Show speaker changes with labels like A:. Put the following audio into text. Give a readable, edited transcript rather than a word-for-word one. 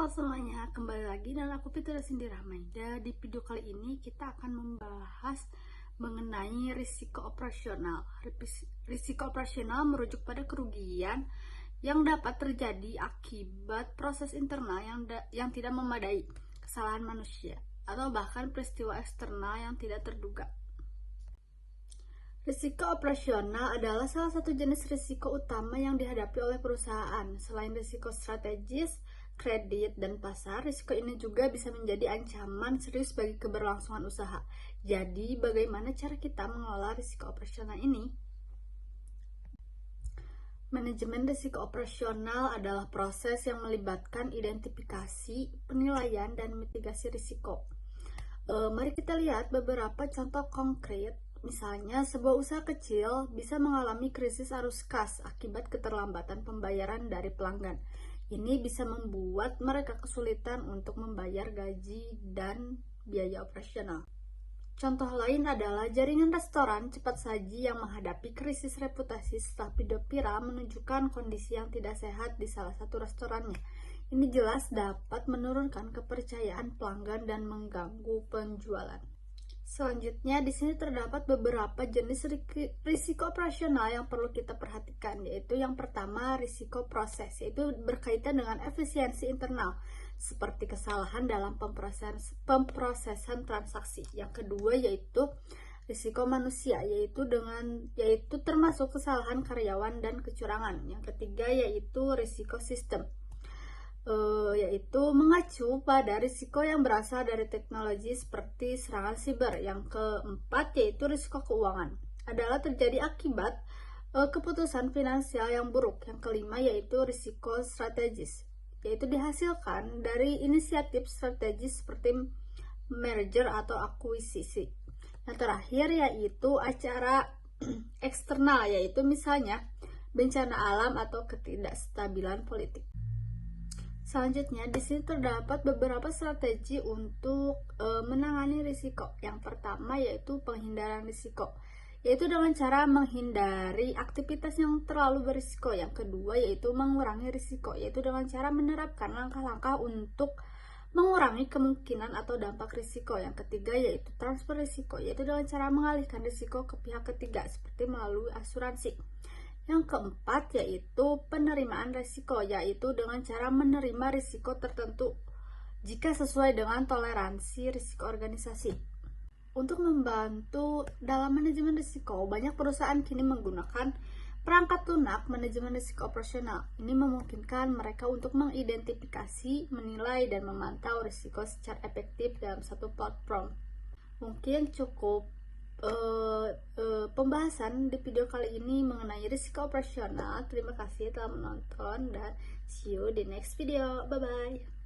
A: Halo semuanya, kembali lagi dan aku Fitri Cindy Rahmaida. Di video kali ini kita akan membahas mengenai risiko operasional. Risiko operasional merujuk pada kerugian yang dapat terjadi akibat proses internal yang tidak memadai, kesalahan manusia, atau bahkan peristiwa eksternal yang tidak terduga. Risiko operasional adalah salah satu jenis risiko utama yang dihadapi oleh perusahaan. Selain risiko strategis, kredit, dan pasar, risiko ini juga bisa menjadi ancaman serius bagi keberlangsungan usaha. Jadi, bagaimana cara kita mengelola risiko operasional ini? Manajemen risiko operasional adalah proses yang melibatkan identifikasi, penilaian, dan mitigasi risiko. Mari kita lihat beberapa contoh konkret. Misalnya, sebuah usaha kecil bisa mengalami krisis arus kas akibat keterlambatan pembayaran dari pelanggan. Ini bisa membuat mereka kesulitan untuk membayar gaji dan biaya operasional. Contoh lain adalah jaringan restoran cepat saji yang menghadapi krisis reputasi setelah video viral menunjukkan kondisi yang tidak sehat di salah satu restorannya. Ini jelas dapat menurunkan kepercayaan pelanggan dan mengganggu penjualan. Selanjutnya, di sini terdapat beberapa jenis risiko operasional yang perlu kita perhatikan, yaitu yang pertama risiko proses, yaitu berkaitan dengan efisiensi internal, seperti kesalahan dalam pemprosesan transaksi. Yang kedua yaitu risiko manusia, yaitu termasuk kesalahan karyawan dan kecurangan. Yang ketiga yaitu risiko sistem, yaitu mengacu pada risiko yang berasal dari teknologi seperti serangan siber. Yang keempat yaitu risiko keuangan, adalah terjadi akibat keputusan finansial yang buruk. Yang kelima yaitu risiko strategis, yaitu dihasilkan dari inisiatif strategis seperti merger atau akuisisi. Yang terakhir yaitu acara eksternal, yaitu misalnya bencana alam atau ketidakstabilan politik. Selanjutnya, di sini terdapat beberapa strategi untuk menangani risiko. Yang pertama yaitu penghindaran risiko, yaitu dengan cara menghindari aktivitas yang terlalu berisiko. Yang kedua yaitu mengurangi risiko, yaitu dengan cara menerapkan langkah-langkah untuk mengurangi kemungkinan atau dampak risiko. Yang ketiga yaitu transfer risiko, yaitu dengan cara mengalihkan risiko ke pihak ketiga seperti melalui asuransi. Yang keempat yaitu penerimaan risiko, yaitu dengan cara menerima risiko tertentu jika sesuai dengan toleransi risiko organisasi. Untuk membantu dalam manajemen risiko, banyak perusahaan kini menggunakan perangkat lunak manajemen risiko operasional. Ini memungkinkan mereka untuk mengidentifikasi, menilai, dan memantau risiko secara efektif dalam satu platform. Mungkin cukup pembahasan di video kali ini mengenai risiko operasional. Terima kasih telah menonton dan see you di next video. Bye bye.